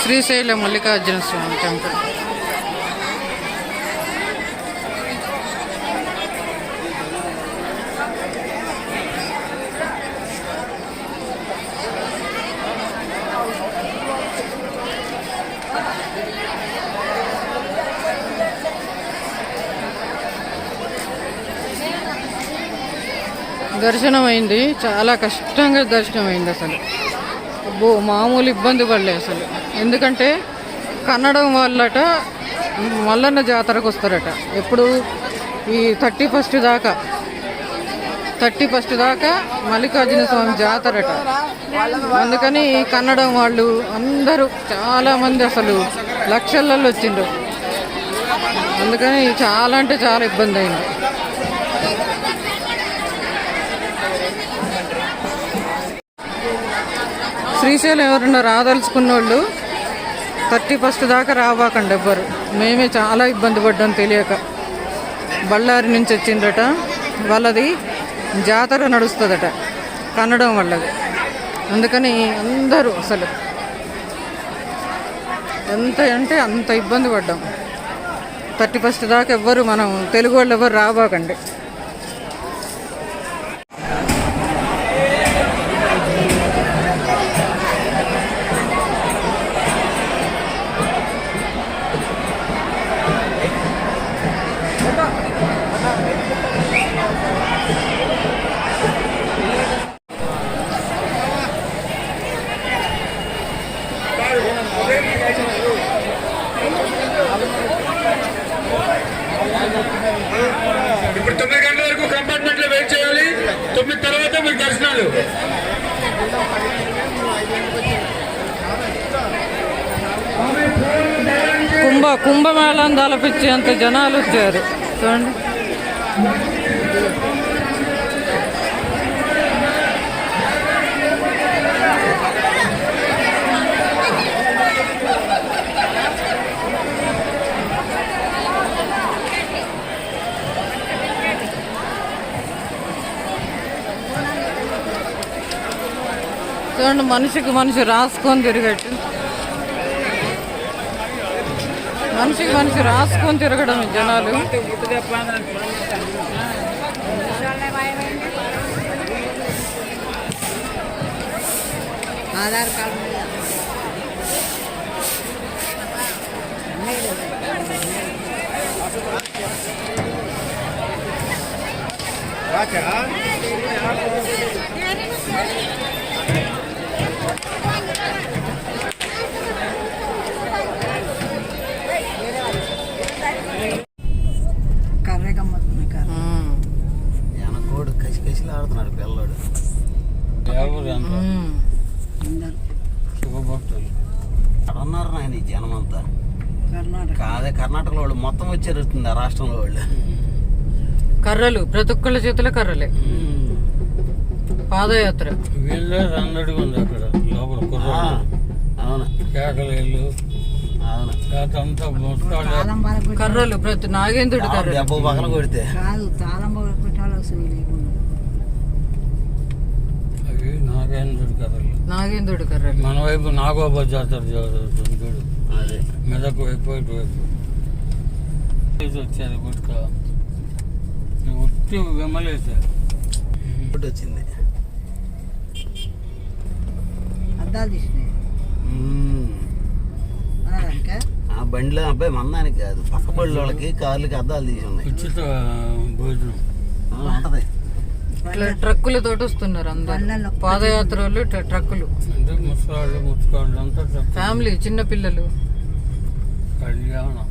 శ్రీశైల మల్లికార్జున స్వామి temple. దర్శనం అయింది, చాలా కష్టంగా దర్శనం అయింది. అసలు మామూలు ఇబ్బంది పడలే అసలు. ఎందుకంటే కన్నడం వాళ్ళట మల్లన్న జాతరకు వస్తారట ఎప్పుడు ఈ 31 దాకా మల్లికార్జున స్వామి జాతరట. అందుకని కన్నడం వాళ్ళు అందరూ చాలామంది అసలు లక్షలలో వచ్చిండ్రు. అందుకని చాలా అంటే చాలా ఇబ్బంది అయింది. శ్రీశైలం ఎవరన్నా రాదలుచుకున్న వాళ్ళు 31 దాకా రావాకండి ఎవ్వరు. మేమే చాలా ఇబ్బంది పడ్డాం తెలియక. బళ్ళారి నుంచి వచ్చిందట, వాళ్ళది జాతర నడుస్తుందట కన్నడం వాళ్ళది. అందుకని అందరూ అసలు ఎంత అంటే అంత ఇబ్బంది పడ్డాం. 31 దాకా ఎవ్వరు మనం తెలుగు వాళ్ళు ఎవరు రావాకండి. ఇప్పుడు 9 గంటల వరకు కంపార్ట్మెంట్ లో వెయిట్ చేయాలి. 9 తర్వాత మీకు దర్శనాలు. కుంభమేళం తలపించేంత జనాలు వచ్చారు చూడండి. చూడండి, మనిషికి మనిషి రాసుకొని తిరిగట్టు, మనిషికి మనిషి రాసుకొని తిరగడం జనాలు. ఆధార్ కార్డు కోడు కసి కసిలు ఆడుతున్నాడు పిల్లడు. ఉన్నారు నాయన ఈ జనం అంతా. కాదే కర్ణాటకలో వాళ్ళు మొత్తం వచ్చేరుతుంది. ఆ రాష్ట్రంలో వాళ్ళు కర్రలు, ప్రతి ఒక్కళ్ళ చేతిలో కర్రలే. పాదయాత్ర కర్రలు, ప్రతి నాగేంద్రుడి కర్ర దెబ్బ పగల కొడితే నాగేంద్రుడి కర్రలు. మన వైపు నాగోబా జాతర జరుగుతుంది చూడు, అదే మెదక్ వైపు వైపు వచ్చేది గుట్క ఉట్టి వెమ్మలేసారు. వచ్చింది ఆ బండిలో అబ్బాయి మందానికి కాదు, పక్క బండి వాళ్ళకి కార్లకి అద్దాలు తీసి ఉన్నాయి. ఉచిత భోజనం ఉంటది. ట్రక్కులతో వస్తున్నారు అందరు పాదయాత్ర వాళ్ళు. ట్రక్కులు అంటే ముసలాళ్ళు ముచ్చుకోళ్ళు అంతా ఫ్యామిలీ, చిన్న పిల్లలు. కళ్యాణం